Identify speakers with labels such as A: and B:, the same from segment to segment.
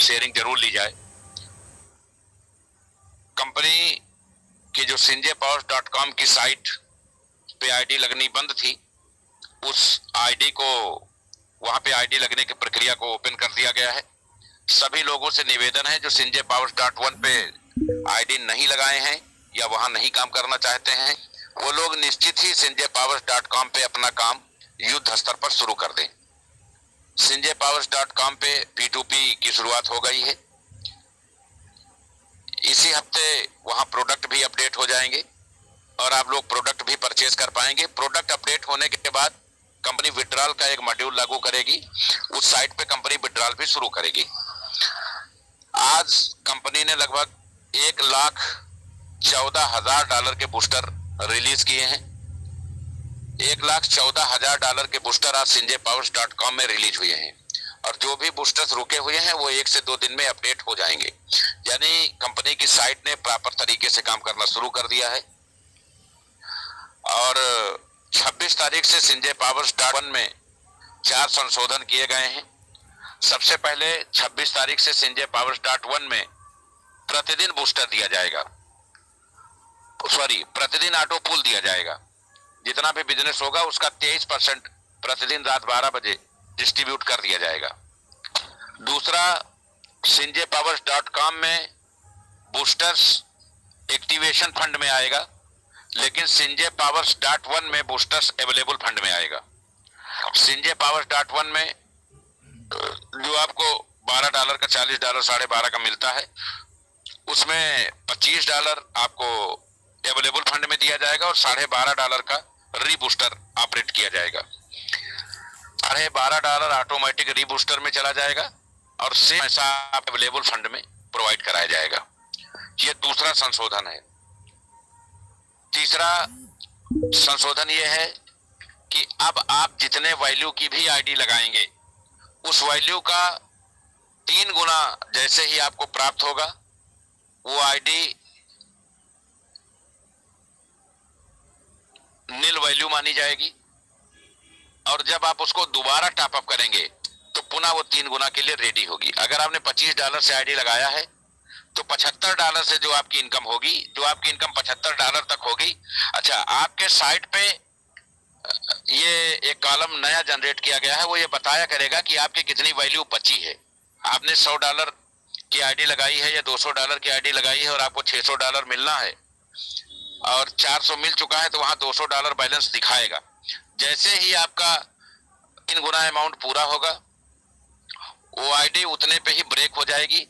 A: Sharing जरूर ली जाए। Company की जो sinjaypower.com की साइट पे आईडी लगनी बंद थी, उस आईडी को वहां पे आईडी लगने की प्रक्रिया को ओपन कर दिया गया है। सभी लोगों से निवेदन है जो sinjaypower.1 पे आईडी नहीं लगाए हैं या वहां नहीं काम करना चाहते हैं, वो लोग निश्चित ही sinjaypower.com पे अपना काम युद्ध स्तर पर शुरू कर दें। sinjaypower.com पे P2P की शुरुआत हो गई है। इसी हफ्ते वहां प्रोडक्ट भी अपडेट हो जाएंगे और आप लोग प्रोडक्ट भी परचेज कर पाएंगे। प्रोडक्ट अपडेट होने के बाद कंपनी विड्रॉल का एक मॉड्यूल लागू करेगी, उस साइट पे कंपनी विड्रॉल भी शुरू करेगी। आज कंपनी ने लगभग $1,14,000 के बूस्टर रिलीज किए हैं। $1,14,000 के बूस्टर आज sinjaypower.com में रिलीज हुए हैं और जो भी बूस्टर्स रुके हुए हैं वो 1 से 2 दिन में अपडेट हो जाएंगे। यानी कंपनी की साइट ने प्रॉपर तरीके से काम करना शुरू कर दिया है। और 26 तारीख से sinjaypower.1 में 4 संशोधन किए गए हैं। सबसे पहले 26 तारीख से sinjaypower.1 में प्रतिदिन बूस्टर दिया जाएगा, प्रतिदिन ऑटो पूल दिया जाएगा। जितना भी बिजनेस होगा उसका 23% प्रतिदिन रात 12 बजे डिस्ट्रीब्यूट कर दिया जाएगा। दूसरा, sinjaypower.com में बूस्टर्स एक्टिवेशन फंड में आएगा, लेकिन sinjaypower.1 में बूस्टर्स अवेलेबल फंड में आएगा। sinjaypower.1 में जो आपको $12 का, $40, $12.5 का मिलता है, उसमें $25 आपको अवेलेबल फंड में दिया जाएगा और $12.5 का रीबूस्टर ऑपरेट किया जाएगा। $12.5 ऑटोमेटिक रीबूस्टर में चला जाएगा और सेम पैसा अवेलेबल फंड में प्रोवाइड कराया जाएगा। ये दूसरा संशोधन है। तीसरा संशोधन ये है कि अब आप जितने वैल्यू की भी आईडी लगाएंगे, उस वैल्यू का 3 गुना जैसे ही आपको प्राप्त होगा, वो आईडी नील वैल्यू मानी जाएगी और जब आप उसको दोबारा टॉपअप करेंगे तो पुनः वो 3 गुना के लिए रेडी होगी। अगर आपने $25 से आईडी लगाया है तो $75 से जो आपकी इनकम होगी, जो आपकी इनकम $75 तक होगी। अच्छा, आपके साइट पे ये एक कॉलम नया जनरेट किया गया है, वो ये बताया करेगा कि आपकी कितनी वैल्यू बची है। आपने $100 की आईडी लगाई है या $200 की आईडी लगाई है और आपको $600 मिलना है और 400 मिल चुका है, तो वहां $200 बैलेंस दिखाएगा। जैसे ही आपका 3 गुना अमाउंट पूरा होगा, वो आईडी उतने पे ही ब्रेक हो जाएगी।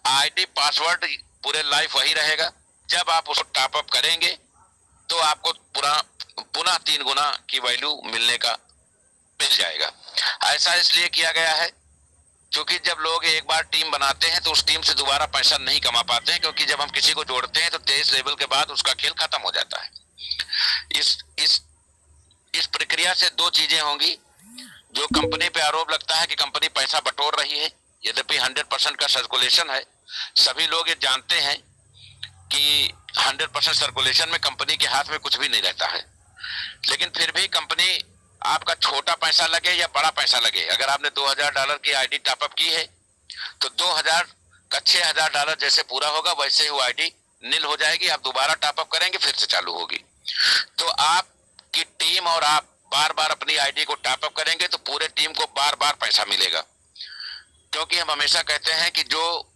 A: आईडी पासवर्ड पूरे लाइफ वही रहेगा। जब आप उसको टॉपअप करेंगे तो आपको पुनः 3 गुना की वैल्यू मिलने का मिल जाएगा। ऐसा इसलिए किया गया है क्योंकि जब लोग एक बार टीम बनाते हैं तो उस टीम से दोबारा पैसा नहीं कमा पाते हैं, क्योंकि जब हम किसी को जोड़ते हैं तो 23 लेवल के बाद उसका खेल खत्म हो जाता है। इस प्रक्रिया से 2 चीजें होंगी। जो कंपनी पे आरोप लगता है कि कंपनी पैसा बटोर रही है, यद्यपि 100% का सर्कुलेशन है, सभी लोग ये जानते हैं कि 100% सर्कुलेशन में कंपनी के हाथ में कुछ भी नहीं रहता है, लेकिन फिर भी कंपनी आपका छोटा पैसा लगे या बड़ा पैसा लगे, अगर आपने $2000 की आईडी टॉपअप की है तो 2000 का $6000 जैसे पूरा होगा वैसे ही वो आईडी नील हो जाएगी। आप दोबारा टॉपअप करेंगे फिर से चालू होगी। तो आपकी टीम और आप बार बार अपनी आईडी को टॉपअप करेंगे तो पूरे टीम को बार बार पैसा मिलेगा, क्योंकि हम हमेशा कहते हैं कि जो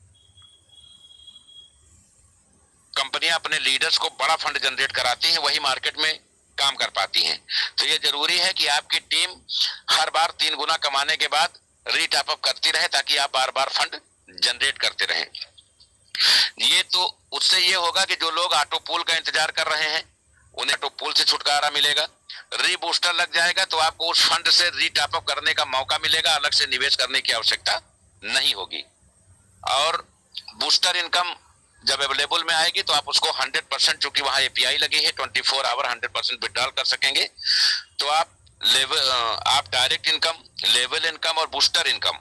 A: कंपनियां अपने लीडर्स को बड़ा फंड जनरेट कराती हैं वही मार्केट में काम कर पाती हैं। तो ये जरूरी है कि आपकी टीम हर बार 3 गुना कमाने के बाद रीटॉपअप करती रहे, ताकि आप बार बार फंड जनरेट करते रहें। ये तो उससे ये होगा कि जो लोग ऑटो पूल का इंतजार कर रहे हैं उन्हें ऑटो पूल से छुटकारा मिलेगा। रीबूस्टर लग जाएगा तो आपको उस फंड से रीटॉपअप करने का मौका मिलेगा, अलग से निवेश करने की आवश्यकता नहीं होगी। और बूस्टर इनकम जब अवेलेबल में आएगी तो आप उसको 100%, चूंकि वहां एपीआई लगी है 24 आवर 100% विड्रॉल कर सकेंगे। तो आप डायरेक्ट इनकम, लेवल इनकम और बूस्टर इनकम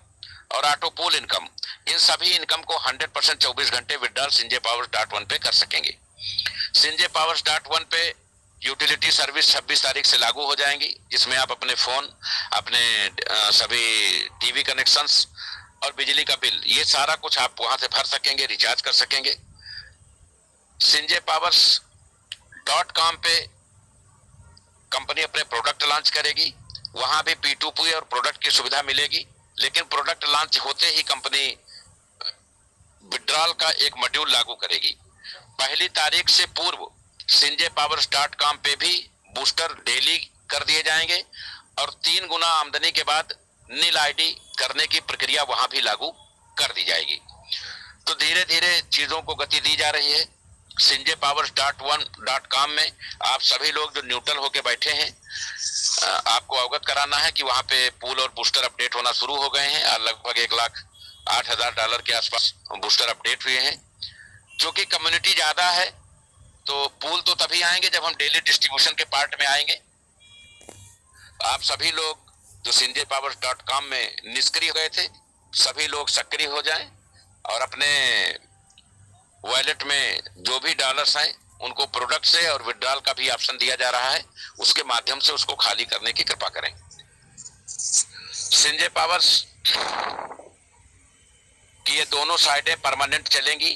A: और ऑटो पूल इनकम, इन सभी इनकम को 100% 24 घंटे विड्रॉल sinjaypower.1 पे कर सकेंगे। sinjaypower.1 पे यूटिलिटी सर्विस 26 तारीख से लागू हो जाएंगी, जिसमें आप अपने फोन, अपने सभी टीवी कनेक्शंस और बिजली का बिल, ये सारा कुछ आप वहां से भर सकेंगे, रिचार्ज कर सकेंगे। संजयपावर्स.com पे कंपनी अपने प्रोडक्ट लॉन्च करेगी, वहां भी P2P और प्रोडक्ट की सुविधा मिलेगी। लेकिन प्रोडक्ट लॉन्च होते ही कंपनी विड्रॉल का एक मॉड्यूल लागू करेगी। 1 तारीख से पूर्व संजयपावर्स.com पे भी बूस्टर डेली कर दिए जाएंगे और 3 गुना आमदनी के बाद नील आईडी करने की प्रक्रिया वहां भी लागू कर दी जाएगी। तो धीरे धीरे चीजों को गति दी जा रही है। संजयपावर्स.com में आप सभी लोग जो न्यूट्रल होके बैठे हैं, आपको अवगत कराना है कि वहां पे पूल और बूस्टर अपडेट होना शुरू हो गए हैं और लगभग $1,08,000 के आसपास बूस्टर अपडेट हुए हैं। क्योंकि कम्युनिटी ज्यादा है तो पूल तो तभी आएंगे जब हम डेली डिस्ट्रीब्यूशन के पार्ट में आएंगे। आप सभी लोग जो संजयपावर्स.com में निष्क्रिय गए थे, सभी लोग सक्रिय हो जाएं और अपने वॉलेट में जो भी डॉलर्स हैं उनको प्रोडक्ट से और विड्रॉल का भी ऑप्शन दिया जा रहा है, उसके माध्यम से उसको खाली करने की कृपा करें। संजयपावर्स कि ये दोनों साइडें परमानेंट चलेंगी,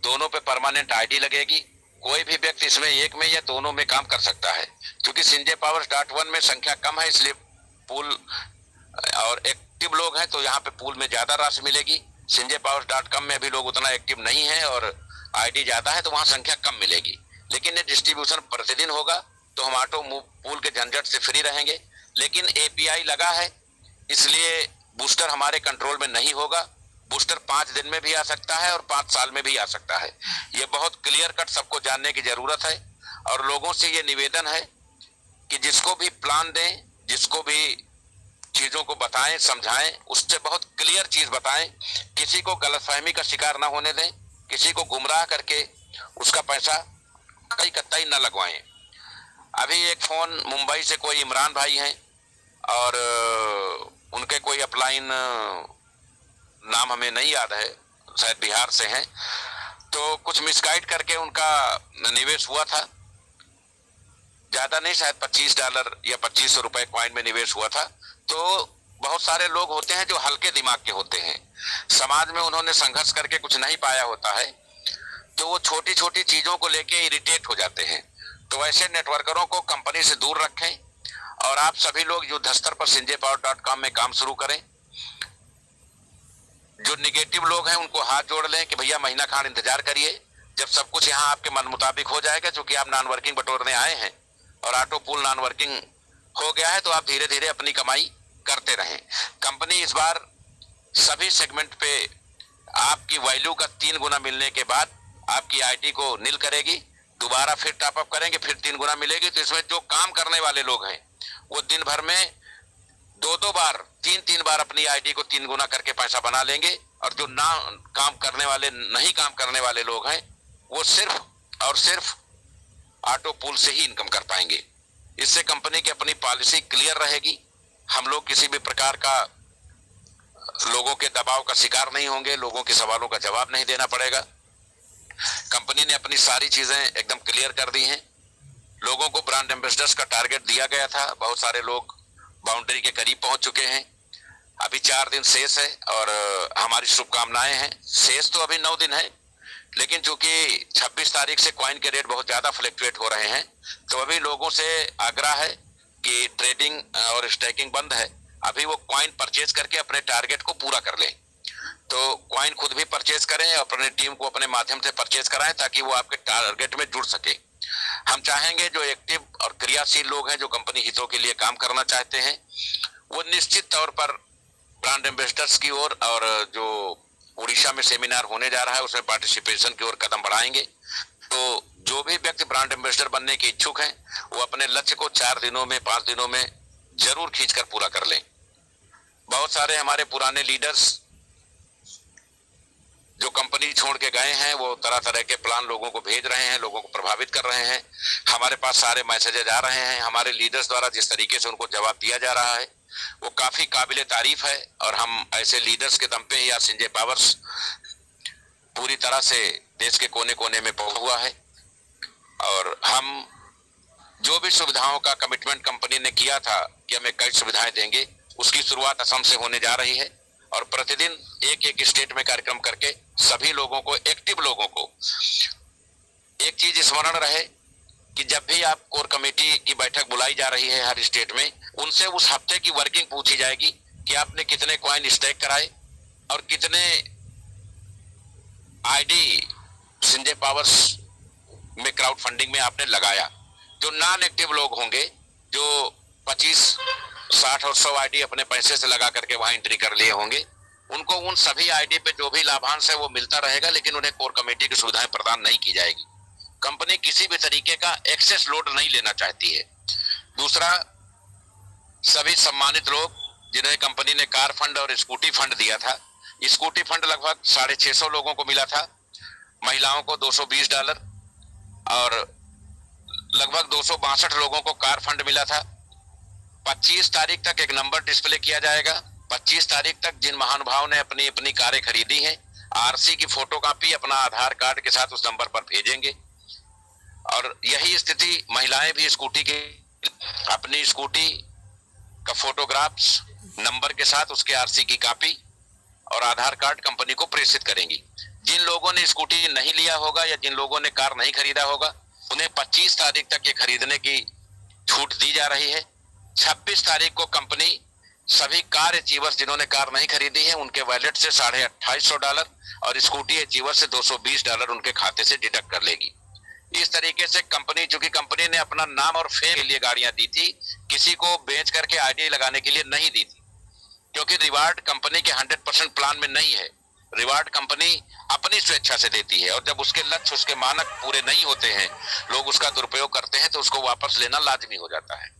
A: दोनों पे परमानेंट आईडी लगेगी। कोई भी व्यक्ति इसमें एक में या दोनों में काम कर सकता है। क्योंकि संजयपावर्स.1 में संख्या कम है, इसलिए पूल और एक्टिव लोग हैं तो यहाँ पे पूल में ज्यादा राशि मिलेगी। संजयपावर्स.com में भी लोग उतना एक्टिव नहीं है और आईडी ज्यादा है तो वहां संख्या कम मिलेगी। लेकिन ये डिस्ट्रीब्यूशन प्रतिदिन होगा तो हम ऑटो पूल के झंझट से फ्री रहेंगे। लेकिन एपीआई लगा है, इसलिए बूस्टर हमारे कंट्रोल में नहीं होगा। बूस्टर 5 दिन में भी आ सकता है और 5 साल में भी आ सकता है। ये बहुत क्लियर कट सबको जानने की जरूरत है और लोगों से ये निवेदन है कि जिसको भी प्लान दें, जिसको भी चीजों को बताएं, समझाएं, उससे बहुत क्लियर चीज बताएं। किसी को गलतफहमी का शिकार ना होने दें, किसी को गुमराह करके उसका पैसा कहीं कतई न लगवाएं। अभी एक फोन मुंबई से कोई इमरान भाई हैं और उनके कोई अपलाइन नाम हमें नहीं याद है, शायद बिहार से हैं, तो कुछ मिसगाइड करके उनका निवेश हुआ था। ज्यादा नहीं, शायद $25 या ₹2500 कॉइन में निवेश हुआ था। तो बहुत सारे लोग होते हैं जो हल्के दिमाग के होते हैं, समाज में उन्होंने संघर्ष करके कुछ नहीं पाया होता है, तो वो छोटी छोटी चीजों को लेके इरिटेट हो जाते हैं। तो ऐसे नेटवर्करों को कंपनी से दूर रखें और आप सभी लोग युद्ध स्तर पर संजयपावर.com में काम शुरू करें। जो निगेटिव लोग हैं उनको हाथ जोड़ लें कि भैया महीना खान इंतजार करिए, जब सब कुछ यहाँ आपके मन मुताबिक हो जाएगा। क्योंकि आप नॉन वर्किंग बटोरने आए हैं और ऑटो पूल नॉन वर्किंग हो गया है तो आप धीरे धीरे अपनी कमाई करते रहें। कंपनी इस बार सभी सेगमेंट पे आपकी वैल्यू का 3 गुना मिलने के बाद आपकी आईडी को नील करेगी, दोबारा फिर टॉपअप करेंगे, फिर 3 गुना मिलेगी। तो इसमें जो काम करने वाले लोग हैं वो दिन भर में 2-2 बार, 3-3 बार अपनी आईडी को 3 गुना करके पैसा बना लेंगे। और जो ना काम करने वाले, नहीं काम करने वाले लोग हैं वो सिर्फ और सिर्फ ऑटो पूल से ही इनकम कर पाएंगे। इससे कंपनी की अपनी पॉलिसी क्लियर रहेगी। हम लोग किसी भी प्रकार का लोगों के दबाव का शिकार नहीं होंगे, लोगों के सवालों का जवाब नहीं देना पड़ेगा। कंपनी ने अपनी सारी चीजें एकदम क्लियर कर दी हैं। लोगों को ब्रांड एम्बेसडर्स का टारगेट दिया गया था, बहुत सारे लोग बाउंड्री के करीब पहुंच चुके हैं। अभी 4 दिन शेष है और हमारी शुभकामनाएं हैं। शेष तो अभी 9 दिन है, लेकिन चूंकि 26 तारीख से कॉइन के रेट बहुत ज्यादा फ्लक्चुएट हो रहे हैं तो अभी लोगों से आग्रह है कि ट्रेडिंग और स्टैकिंग बंद है, अभी वो कॉइन परचेज करके अपने टारगेट को पूरा कर लें। तो कॉइन खुद भी परचेज करें और अपने टीम को अपने माध्यम से परचेज कराएं ताकि वो आपके टारगेट में जुड़ सके। हम चाहेंगे जो एक्टिव और क्रियाशील लोग हैं, जो कंपनी हितों के लिए काम करना चाहते हैं, वो निश्चित तौर पर ब्रांड एम्बेसडर्स की ओर और जो उड़ीसा में सेमिनार होने जा रहा है उसमें पार्टिसिपेशन की ओर कदम बढ़ाएंगे। तो जो भी व्यक्ति ब्रांड एम्बेसडर बनने के इच्छुक हैं वो अपने लक्ष्य को 4 दिनों में, 5 दिनों में जरूर खींचकर पूरा कर लें। बहुत सारे हमारे पुराने लीडर्स जो कंपनी छोड़ के गए हैं वो तरह तरह के प्लान लोगों को भेज रहे हैं, लोगों को प्रभावित कर रहे हैं। हमारे पास सारे मैसेजेज आ रहे हैं, हमारे लीडर्स द्वारा जिस तरीके से उनको जवाब दिया जा रहा है वो काफी काबिले तारीफ है। और हम ऐसे लीडर्स के दम पे ही आज संजयपावर्स पूरी तरह से देश के कोने कोने में पहुंचा हुआ है। और हम जो भी सुविधाओं का कमिटमेंट कंपनी ने किया था कि हमें कई सुविधाएं देंगे, उसकी शुरुआत असम से होने जा रही है। और प्रतिदिन एक एक स्टेट में कार्यक्रम करके सभी लोगों को, एक्टिव लोगों को, एक चीज स्मरण रहे कि जब भी आप कोर कमेटी की बैठक बुलाई जा रही है हर स्टेट में, उनसे उस हफ्ते की वर्किंग पूछी जाएगी कि आपने कितने कॉइन स्टैक कराए और कितने आईडी संजय पावर्स में क्राउड फंडिंग में आपने लगाया। जो नॉन एक्टिव लोग होंगे, जो 25, 60 और 100 आईडी अपने पैसे से लगा करके वहां एंट्री कर लिए होंगे, उनको उन सभी आईडी पे जो भी लाभांश है वो मिलता रहेगा, लेकिन उन्हें कोर कमेटी की सुविधाएं प्रदान नहीं की जाएगी। कंपनी किसी भी तरीके का एक्सेस लोड नहीं लेना चाहती है। दूसरा, सभी सम्मानित लोग जिन्हें कंपनी ने कार फंड और स्कूटी फंड दिया था, स्कूटी फंड लगभग 650 लोगों को मिला था, महिलाओं को $220 और लगभग 262 लोगों को कार फंड मिला था। 25 तारीख तक एक नंबर डिस्प्ले किया जाएगा। 25 तारीख तक जिन महानुभावों ने अपनी अपनी कारें खरीदी हैं, आरसी की फोटोकॉपी अपना आधार कार्ड के साथ उस नंबर पर भेजेंगे। और यही स्थिति महिलाएं भी स्कूटी के अपनी स्कूटी का फोटोग्राफ्स नंबर के साथ उसके आरसी की कॉपी और आधार कार्ड कंपनी को प्रेषित करेंगी। जिन लोगों ने स्कूटी नहीं लिया होगा या जिन लोगों ने कार नहीं खरीदा होगा, उन्हें 25 तारीख तक ये खरीदने की छूट दी जा रही है। 26 तारीख को कंपनी सभी कार अचीवर्स जिन्होंने कार नहीं खरीदी है उनके वॉलेट से $2800 और स्कूटी अचीवर से $220 उनके खाते से डिडक्ट कर लेगी। इस तरीके से कंपनी, चूंकि कंपनी ने अपना नाम और फेम के लिए गाड़ियां दी थी, किसी को बेच करके आईडी लगाने के लिए नहीं दी थी, क्योंकि रिवार्ड कंपनी के 100% प्लान में नहीं है। रिवार्ड कंपनी अपनी स्वेच्छा से देती है और जब उसके लक्ष्य, उसके मानक पूरे नहीं होते हैं, लोग उसका दुरुपयोग करते हैं, तो उसको वापस लेना लाजमी हो जाता है।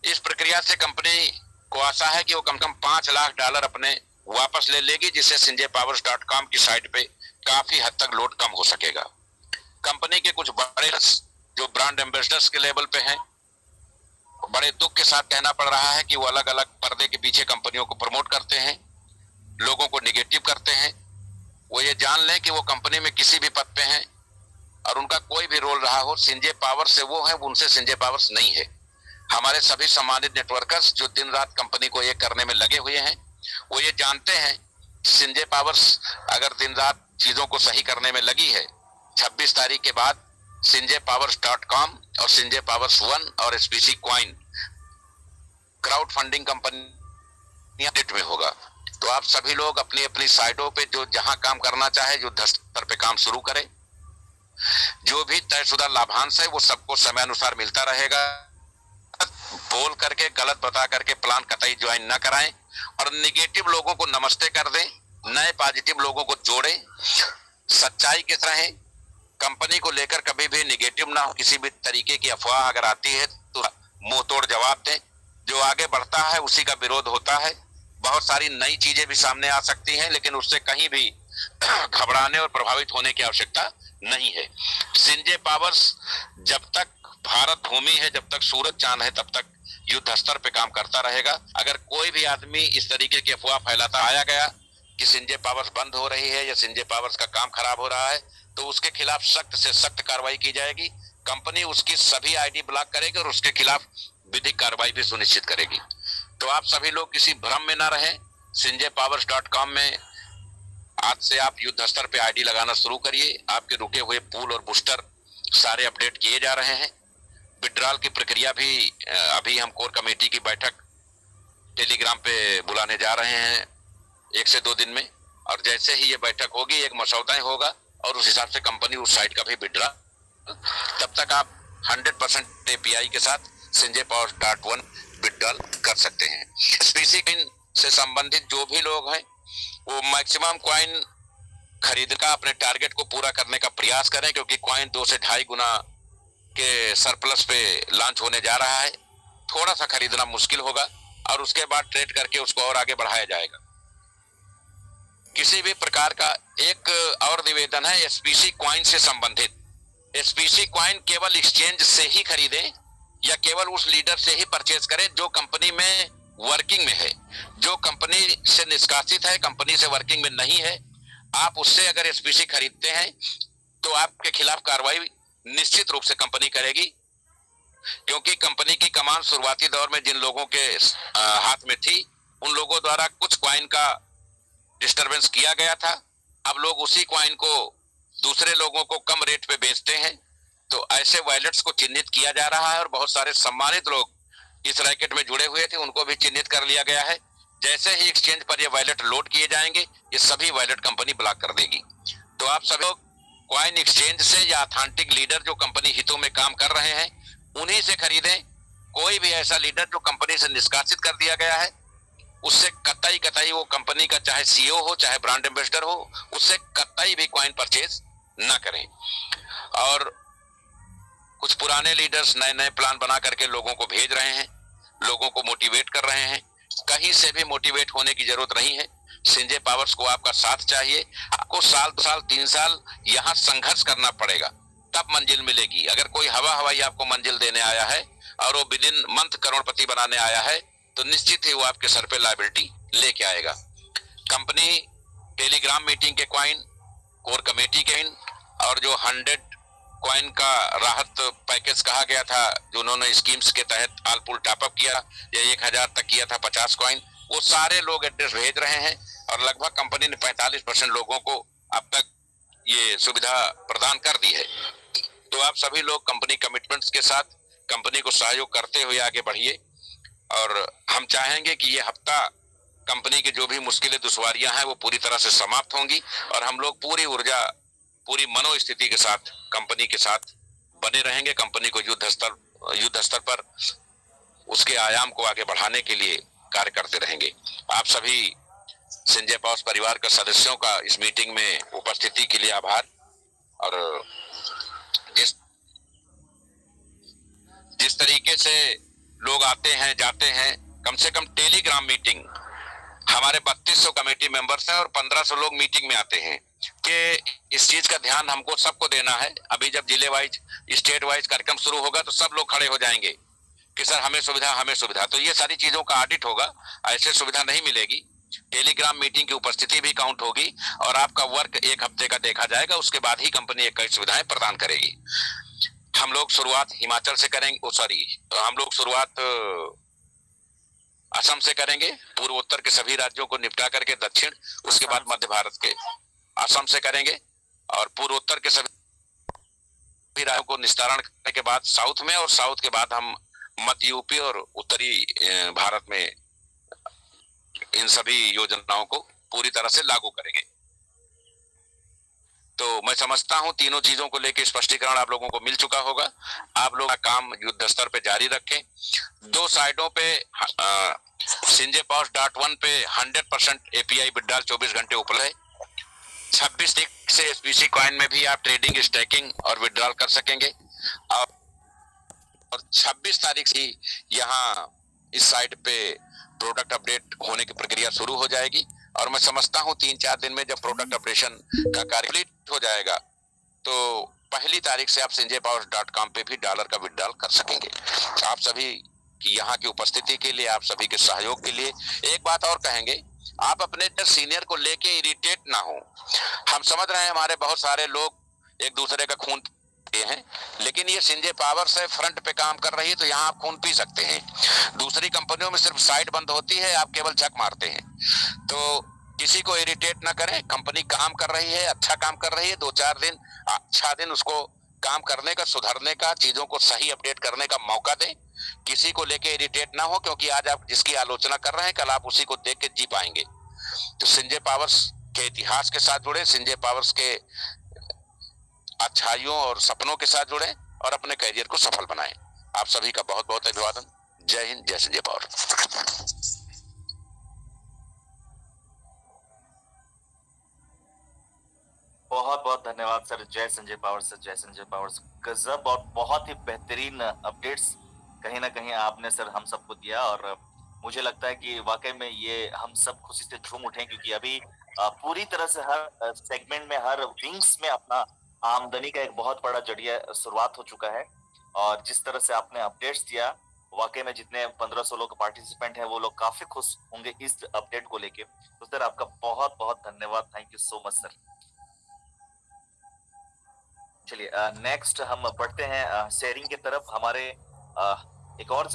A: इस प्रक्रिया से कंपनी को आशा है कि वो कम से कम $5 लाख अपने वापस ले लेगी, जिससे sanjaypowers.com की साइट पे काफी हद तक लोड कम हो सकेगा। कंपनी के कुछ बड़े जो ब्रांड एम्बेसडर्स के लेवल पे हैं, बड़े दुख के साथ कहना पड़ रहा है कि वो अलग अलग पर्दे के पीछे कंपनियों को प्रमोट करते हैं, लोगों को निगेटिव करते हैं। वो ये जान लें कि वो कंपनी में किसी भी पद पे हैं और उनका कोई भी रोल रहा हो, संजय पावर्स से वो है, उनसे संजय पावर्स नहीं है। हमारे सभी सम्मानित नेटवर्कर्स जो दिन रात कंपनी को एक करने में लगे हुए हैं, वो ये जानते हैं संजय पावर्स अगर दिन रात चीजों को सही करने में लगी है, 26 तारीख के बाद sanjaypowers.com और संजय पावर्स 1 और SPC coin crowd funding company में होगा। तो आप सभी लोग अपनी अपनी साइटों पे जो जहां काम करना चाहे, युद्ध स्तर पे काम शुरू करें। जो भी तयशुदा लाभांश है वो सबको समय अनुसार मिलता रहेगा। बोल करके, गलत बता करके प्लान कतई ज्वाइन न कराएं और निगेटिव लोगों को नमस्ते कर दें, नए पॉजिटिव लोगों को जोड़ें, सच्चाई के साथ रहें। कंपनी को लेकर कभी भी निगेटिव ना हो, किसी भी तरीके की अफवाह अगर आती है तो मुंह तोड़ जवाब दें। जो आगे बढ़ता है उसी का विरोध होता है। बहुत सारी नई चीजें भी सामने आ सकती हैं, लेकिन उससे कहीं भी घबराने और प्रभावित होने की आवश्यकता नहीं है। संजय पावर्स जब तक भारत भूमि है, जब तक सूरज चांद है, तब तक युद्ध स्तर पे काम करता रहेगा। अगर कोई भी आदमी इस तरीके की अफवाह फैलाता आया गया कि संजय पावर्स बंद हो रही है या संजय पावर्स का काम खराब हो रहा है, तो उसके खिलाफ सख्त से सख्त कार्रवाई की जाएगी। कंपनी उसकी सभी आईडी ब्लॉक करेगी और उसके खिलाफ विधिक कार्रवाई भी सुनिश्चित करेगी। तो आप सभी लोग किसी भ्रम में ना रहें। sanjaypowers.com में आज से आप युद्ध स्तर पे आईडी लगाना शुरू करिए। आपके रुके हुए पूल और बूस्टर सारे अपडेट किए जा रहे हैं। विड्रॉल की प्रक्रिया भी अभी हम कोर कमेटी की बैठक टेलीग्राम पे बुलाने जा रहे हैं 1 से 2 दिन में, और जैसे ही ये बैठक होगी एक मसौदा होगा और उस हिसाब से कंपनी उस साइट का भी विड्रॉल, तब तक आप 100% API के साथ sanjaypowers.1 विड्रॉल कर सकते हैं। SPC कॉइन से संबंधित जो भी लोग हैं वो मैक्सिमम कॉइन खरीद का अपने टारगेट को पूरा करने का प्रयास करें, क्योंकि कॉइन 2 से 2.5 गुना के सरप्लस पे लॉन्च होने जा रहा है। थोड़ा सा खरीदना मुश्किल होगा और उसके बाद ट्रेड करके उसको और आगे बढ़ाया जाएगा। किसी भी प्रकार का एक और निवेदन है SPC कॉइन से संबंधित। SPC कॉइन केवल एक्सचेंज से ही खरीदें या केवल उस लीडर से ही परचेज करें जो कंपनी में वर्किंग में है। जो कंपनी से निष्कासित है, कंपनी से वर्किंग में नहीं है, आप उससे अगर SPC खरीदते हैं तो आपके खिलाफ कार्रवाई निश्चित रूप से कंपनी करेगी, क्योंकि कंपनी की कमान शुरुआती दौर में जिन लोगों के हाथ में थी, उन लोगों द्वारा कुछ कॉइन का डिस्टरबेंस किया गया था, अब लोग उसी क्वाइन को दूसरे लोगों को कम रेट पे बेचते हैं। तो ऐसे वायलेट्स को चिन्हित किया जा रहा है और बहुत सारे सम्मानित लोग इस रैकेट में जुड़े हुए थे, उनको भी चिन्हित कर लिया गया है। जैसे ही एक्सचेंज पर ये वायलेट लोड किए जाएंगे, ये सभी वायलेट कंपनी ब्लॉक कर देगी। तो आप सभी लोग क्वाइन एक्सचेंज से या अथेंटिक लीडर जो कंपनी हितों में काम कर रहे हैं, उन्हीं से खरीदें। कोई भी ऐसा लीडर जो कंपनी से निष्कासित कर दिया गया है, उससे कतई कतई, वो कंपनी का चाहे सीईओ हो चाहे ब्रांड एम्बेसडर हो, उससे कतई भी क्वाइन परचेज ना करें। और कुछ पुराने लीडर्स नए नए प्लान बना करके लोगों को भेज रहे हैं, लोगों को मोटिवेट कर रहे हैं। कहीं से भी मोटिवेट होने की जरूरत नहीं है। संजय पावर्स को आपका साथ चाहिए। आपको साल 2 साल 3 साल यहाँ संघर्ष करना पड़ेगा, तब मंजिल मिलेगी। अगर कोई हवाई आपको मंजिल देने आया है और वो विद इन मंथ करोड़पति बनाने आया है, तो निश्चित ही वो आपके सर पे लायबिलिटी लेके आएगा। कंपनी टेलीग्राम मीटिंग के क्वाइन, कोर कमेटी के क्वाइन, और जो 100 क्वाइन का राहत पैकेज कहा गया था, जो उन्होंने स्कीम्स के तहत आलपुल टॉपअप किया, या 1000 तक किया था 50 क्वाइन, वो सारे लोग एड्रेस भेज रहे हैं। और लगभग कंपनी ने 45% लोगों को अब तक ये सुविधा प्रदान कर दी है। तो आप सभी लोग कंपनी कमिटमेंट्स के साथ कंपनी को सहयोग करते हुए आगे बढ़िए। और हम चाहेंगे कि ये हफ्ता कंपनी की जो भी मुश्किलें दुश्वारियां हैं वो पूरी तरह से समाप्त होंगी, और हम लोग पूरी ऊर्जा, पूरी मनोस्थिति के साथ कंपनी के साथ बने रहेंगे। कंपनी को युद्ध स्तर पर उसके आयाम को आगे बढ़ाने के लिए कार्य करते रहेंगे। आप सभी संजय पावर्स परिवार के सदस्यों का इस मीटिंग में उपस्थिति के लिए आभार। और जिस तरीके से लोग आते हैं जाते हैं, कम से कम टेलीग्राम मीटिंग, हमारे 3200 कमेटी मेंबर्स हैं और 1500 लोग मीटिंग में आते हैं, कि इस चीज का ध्यान हमको सबको देना है। अभी जब जिले वाइज स्टेट वाइज कार्यक्रम शुरू होगा तो सब लोग खड़े हो जाएंगे कि सर हमें सुविधा, हमें सुविधा। तो ये सारी चीजों का ऑडिट होगा, ऐसे सुविधा नहीं मिलेगी। टेलीग्राम मीटिंग की उपस्थिति भी काउंट होगी और आपका वर्क 1 हफ्ते का देखा जाएगा, उसके बाद ही कंपनी कई सुविधाएं प्रदान करेगी। हम लोग शुरुआत हिमाचल से करेंगे, हम लोग शुरुआत असम से करेंगे, पूर्वोत्तर के सभी राज्यों को निपटा करके दक्षिण, उसके बाद मध्य भारत के असम से करेंगे, और पूर्वोत्तर के सभी राज्यों को निस्तारण करने के बाद साउथ में, और साउथ के बाद हम मध्य यूपी और उत्तरी भारत में इन सभी योजनाओं को पूरी तरह से लागू करेंगे। तो मैं समझता हूं तीनों चीजों को लेकर स्पष्टीकरण आप लोगों को मिल चुका होगा। आप लोग काम युद्ध स्तर पे जारी रखें। 2 साइडों पे संजय पावर्स .1 पे 100% एपीआई विड्रॉल 24 घंटे उपलब्ध है। 26 तारीख से एसपीसी कॉइन में भी आप ट्रेडिंग, स्टैकिंग और विड्रॉल कर सकेंगे। और 26 तारीख से यहाँ इस साइट पे प्रोडक्ट अपडेट होने की प्रक्रिया शुरू हो जाएगी। और मैं समझता हूँ 3-4 दिन में जब प्रोडक्ट ऑपरेशन का कार्य कंप्लीट हो जाएगा, तो 1 तारीख से आप sanjaypowers.com पे भी डॉलर का विड्रॉल कर सकेंगे। आप सभी की यहाँ की उपस्थिति के लिए, आप सभी के सहयोग के लिए एक बात और कहेंगे, आप अपने सीनियर को लेके इरिटेट ना हो। हम समझ रहे हैं हमारे बहुत सारे लोग एक दूसरे का खून हैं, लेकिन ये संजय पावर्स है, फ्रंट पे काम कर रही है, तो यहाँ आप खून पी सकते हैं। दूसरी कंपनियों में सिर्फ साइट बंद होती है, आप केवल झक मारते हैं। तो किसी को इरिटेट ना करें, कंपनी काम कर रही है, अच्छा काम कर रही है। 2-4 दिन, अच्छा दिन उसको काम करने का, सुधरने का, चीजों को सही अपडेट करने का मौका दें। किसी को लेके इरिटेट ना हो, क्योंकि आज आप जिसकी आलोचना कर रहे हैं, कल आप उसी को देख के जी पाएंगे। तो संजय पावर्स के इतिहास के साथ जुड़े, संजय पावर्स के अच्छाइयों और सपनों के साथ जुड़े और अपने करियर को सफल बनाएं। आप सभी का बहुत बहुत अभिवादन। जय हिंद, जय संजय पावर।
B: बहुत बहुत धन्यवाद सर। जय संजय पावर्स सर, जय संजय पावर्स। गजब और बहुत ही बेहतरीन अपडेट्स कहीं ना कहीं आपने सर हम सबको दिया, और मुझे लगता है कि वाकई में ये हम सब खुशी से झूम उठे, क्योंकि अभी पूरी तरह से हर सेगमेंट में, हर विंग्स में अपना आमदनी का एक बहुत बड़ा जरिया शुरुआत हो चुका है। और जिस तरह से आपने अपडेट्स दिया, वाकई में जितने 1500 लोग पार्टिसिपेंट हैं वो लोग काफी खुश होंगे इस अपडेट को लेके। तो सर आपका बहुत बहुत धन्यवाद। Thank you so much sir. चलिए नेक्स्ट हम बढ़ते हैं शेयरिंग की तरफ। हमारे एक और